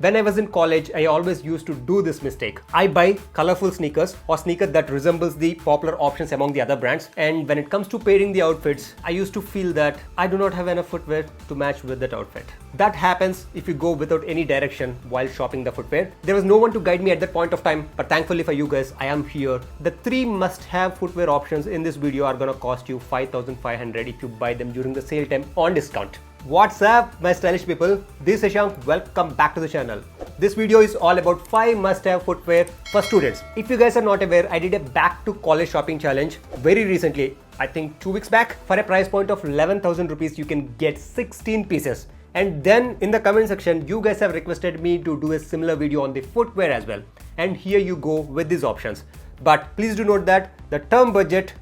When I was in college, I always used to do this mistake. I buy colorful sneakers or sneakers that resembles the popular options among the other brands, and when it comes to pairing the outfits, I used to feel that I do not have enough footwear to match with that outfit. That happens if you go without any direction while shopping the footwear. There was no one to guide me at that point of time, but thankfully for you guys, I am here. The 3 must-have footwear options in this video are gonna cost you 5,500 if you buy them during the sale time on discount. What's up, my stylish people? This is Shank. Welcome back to the channel. This video is all about 5 must-have footwear for students. If you guys are not aware, I did a back to college shopping challenge very recently. I think 2 weeks back. For a price point of 11,000 rupees, you can get 16 pieces. And then in the comment section, you guys have requested me to do a similar video on the footwear as well. And here you go with these options. But please do note that the term budget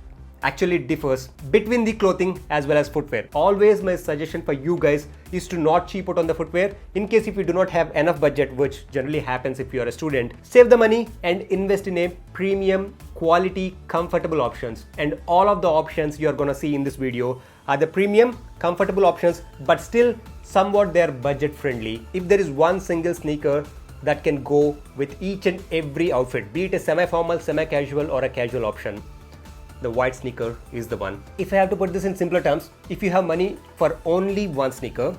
actually differs between the clothing as well as footwear. Always my suggestion for you guys is to not cheap out on the footwear. In case if you do not have enough budget, which generally happens if you are a student, save the money and invest in a premium, quality, comfortable options. And all of the options you are gonna see in this video are the premium, comfortable options, but still somewhat they are budget friendly. If there is one single sneaker that can go with each and every outfit, be it a semi-formal, semi-casual or a casual option, the white sneaker is the one. If I have to put this in simpler terms, if you have money for only one sneaker,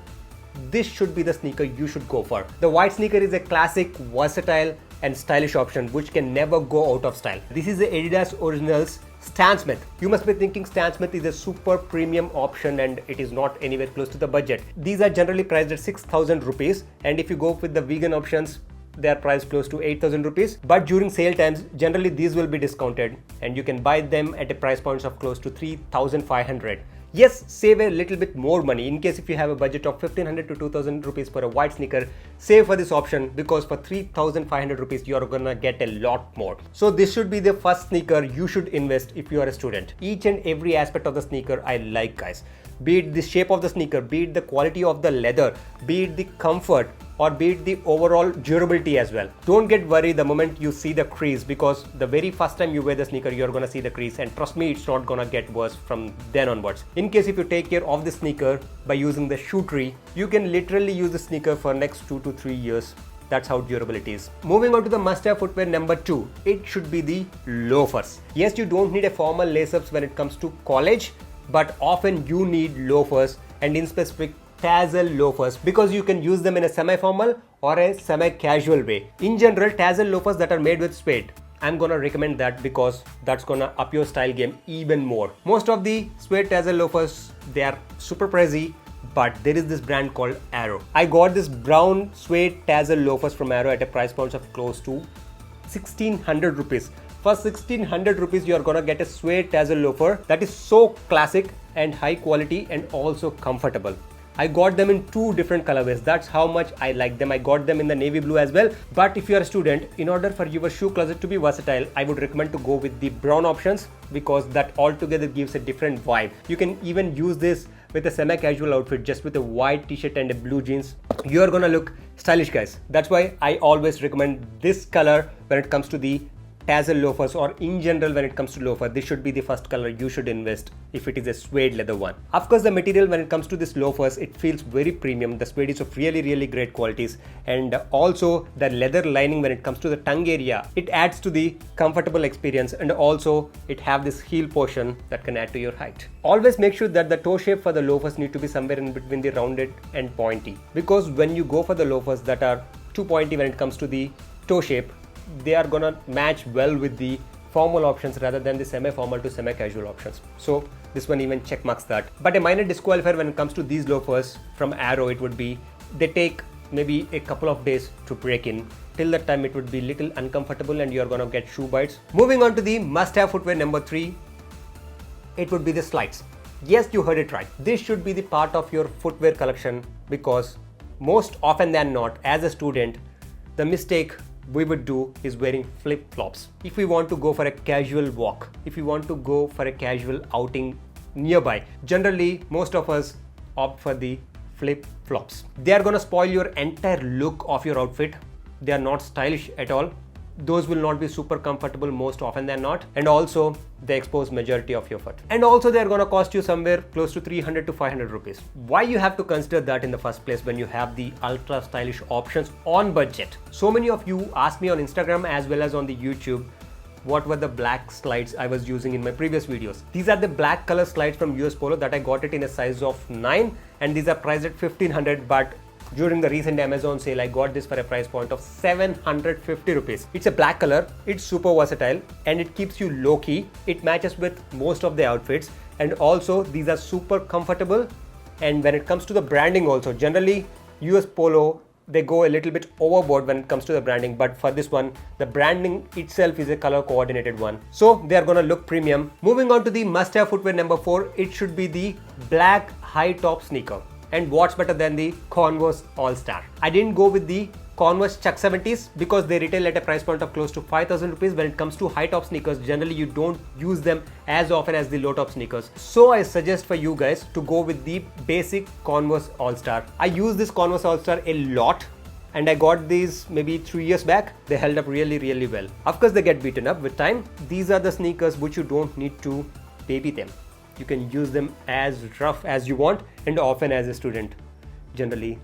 this should be the sneaker you should go for. The white sneaker is a classic, versatile and stylish option which can never go out of style. This is the Adidas Originals Stan Smith. You must be thinking Stan Smith is a super premium option and it is not anywhere close to the budget. These are generally priced at 6,000 rupees, and if you go with the vegan options, they are priced close to 8,000 rupees. But during sale times, generally these will be discounted and you can buy them at a price points of close to 3,500. Yes, save a little bit more money. In case if you have a budget of 1,500 to 2,000 rupees for a white sneaker, save for this option, because for 3,500 rupees you are gonna get a lot more. So this should be the first sneaker you should invest if you are a student. Each and every aspect of the sneaker I like, guys. Be it the shape of the sneaker, be it the quality of the leather, be it the comfort, or be it the overall durability as well. Don't get worried the moment you see the crease, because the very first time you wear the sneaker, you're gonna see the crease, and trust me, it's not gonna get worse from then onwards. In case if you take care of the sneaker by using the shoe tree, you can literally use the sneaker for next 2 to 3 years. That's how durable it is. Moving on to the must-have footwear number 2, it should be the loafers. Yes, you don't need a formal lace-ups when it comes to college, but often you need loafers, and in specific tassel loafers, because you can use them in a semi-formal or a semi-casual way. In general, tassel loafers that are made with suede, I'm gonna recommend that because that's gonna up your style game even more. Most of the suede tassel loafers, they are super pricey, but there is this brand called Arrow. I got this brown suede tassel loafers from Arrow at a price point of close to 1,600 rupees. For 1,600 rupees, you are gonna get a suede tassel loafer that is so classic and high quality and also comfortable. I got them in 2 different colorways. That's how much I like them. I got them in the navy blue as well. But if you are a student, in order for your shoe closet to be versatile, I would recommend to go with the brown options, because that altogether gives a different vibe. You can even use this with a semi-casual outfit, just with a white t-shirt and a blue jeans. You are gonna look stylish, guys. That's why I always recommend this color when it comes to the tassel loafers, or in general when it comes to loafer. This should be the first color you should invest if it is a suede leather one. Of course, the material when it comes to this loafers, it feels very premium. The suede is of really great qualities, and also the leather lining when it comes to the tongue area, it adds to the comfortable experience, and also it have this heel portion that can add to your height. Always make sure that the toe shape for the loafers need to be somewhere in between the rounded and pointy, because when you go for the loafers that are too pointy when it comes to the toe shape, they are gonna match well with the formal options rather than the semi-formal to semi-casual options. So this one even check marks that. But a minor disqualifier when it comes to these loafers from Arrow, it would be they take maybe a couple of days to break in. Till that time it would be little uncomfortable and you're gonna get shoe bites. Moving on to the must-have footwear number 3, it would be the slides. Yes, you heard it right. This should be the part of your footwear collection, because most often than not, as a student, the mistake we would do is wearing flip-flops. If we want to go for a casual walk, if we want to go for a casual outing nearby, generally most of us opt for the flip-flops. They are gonna spoil your entire look of your outfit. They are not stylish at all. those will not be super comfortable most often than not, and also they expose majority of your foot, and also they're gonna cost you somewhere close to 300 to 500 rupees. Why you have to consider that in the first place when you have the ultra stylish options on budget? So many of you asked me on Instagram as well as on the YouTube what were the black slides I was using in my previous videos. These are the black color slides from US Polo that I got it in a size of 9, and these are priced at 1500, but during the recent Amazon sale, I got this for a price point of 750 rupees. It's a black color, it's super versatile, and it keeps you low key. It matches with most of the outfits, and also these are super comfortable. And when it comes to the branding also, generally US Polo, they go a little bit overboard when it comes to the branding, but for this one, the branding itself is a color coordinated one, so they are gonna look premium. Moving on to the must-have footwear number 4, it should be the black high top sneaker. And what's better than the Converse All-Star? I didn't go with the Converse Chuck 70s because they retail at a price point of close to 5,000 rupees. When it comes to high top sneakers, generally you don't use them as often as the low top sneakers. So I suggest for you guys to go with the basic Converse All-Star. I use this Converse All-Star a lot, and I got these maybe 3 years back. They held up really well. Of course, they get beaten up with time. These are the sneakers which you don't need to baby them. You can use them as rough as you want and often as a student. Generally,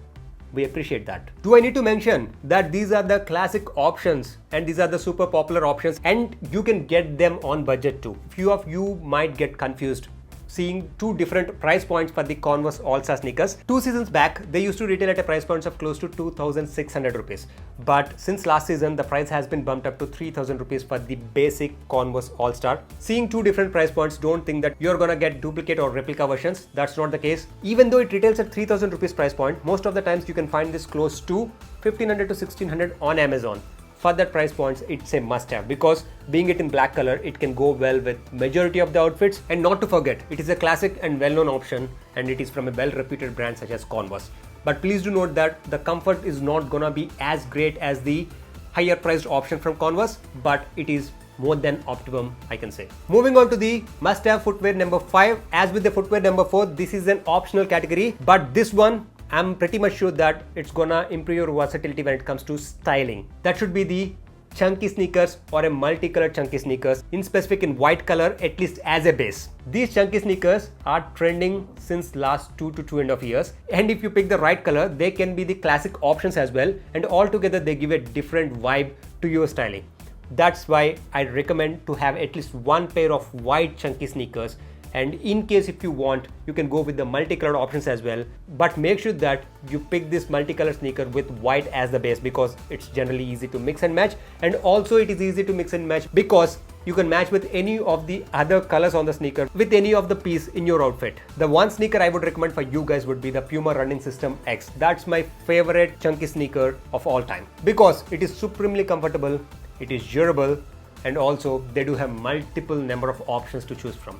we appreciate that. Do I need to mention that these are the classic options and these are the super popular options, and you can get them on budget too? Few of you might get confused seeing two different price points for the Converse All-Star sneakers. 2 seasons back, they used to retail at a price point of close to 2,600 rupees. But since last season, the price has been bumped up to 3,000 rupees for the basic Converse All-Star. Seeing two different price points, don't think that you're gonna get duplicate or replica versions. That's not the case. Even though it retails at 3,000 rupees price point, most of the times you can find this close to 1,500 to 1,600 on Amazon. For that price points, it's a must-have because being it in black color, it can go well with majority of the outfits. And not to forget, it is a classic and well-known option, and it is from a well-reputed brand such as Converse. But please do note that the comfort is not gonna be as great as the higher priced option from Converse, but it is more than optimum, I can say. Moving on to the must-have footwear number 5. As with the footwear number 4, this is an optional category, but this one, I'm pretty much sure that it's gonna improve your versatility when it comes to styling. That should be the chunky sneakers or a multicolored chunky sneakers, in specific in white color, at least as a base. These chunky sneakers are trending since last 2 to 2.5 years, and if you pick the right color, they can be the classic options as well, and altogether they give a different vibe to your styling. That's why I recommend to have at least one pair of white chunky sneakers. And in case if you want, you can go with the multicolored options as well, but make sure that you pick this multicolored sneaker with white as the base because it's generally easy to mix and match, and also it is easy to mix and match because you can match with any of the other colors on the sneaker with any of the piece in your outfit. The one sneaker I would recommend for you guys would be the Puma Running System X. That's my favorite chunky sneaker of all time because it is supremely comfortable, it is durable, and also they do have multiple number of options to choose from.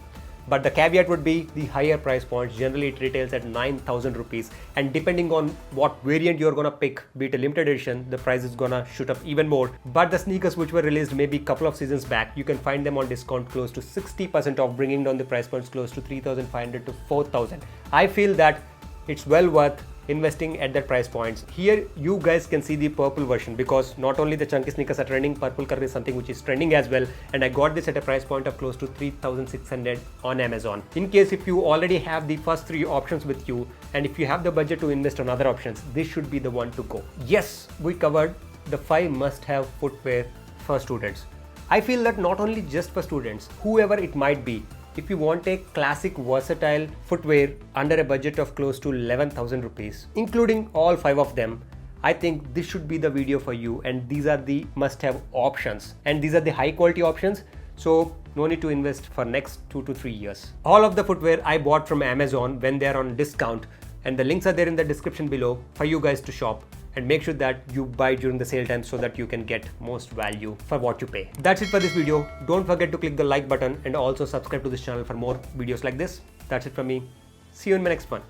But the caveat would be the higher price points. Generally it retails at 9,000 rupees, and depending on what variant you're gonna pick, be it a limited edition, the price is gonna shoot up even more. But the sneakers which were released maybe a couple of seasons back, you can find them on discount close to 60% off, bringing down the price points close to 3,500 to 4,000. I feel that it's well worth investing at that price points. Here you guys can see the purple version because not only the chunky sneakers are trending, purple color is something which is trending as well, and I got this at a price point of close to 3,600 on Amazon. In case if you already have the first 3 options with you, and if you have the budget to invest on other options, this should be the one to go. Yes, we covered the 5 must-have footwear for students. I feel that not only just for students, whoever it might be, if you want a classic versatile footwear under a budget of close to 11,000 rupees, including all 5 of them, I think this should be the video for you, and these are the must-have options, and these are the high quality options, so no need to invest for next 2 to 3 years. All of the footwear I bought from Amazon when they are on discount, and the links are there in the description below for you guys to shop. And make sure that you buy during the sale time so that you can get most value for what you pay. That's it for this video. Don't forget to click the like button and also subscribe to this channel for more videos like this. That's it from me. See you in my next one.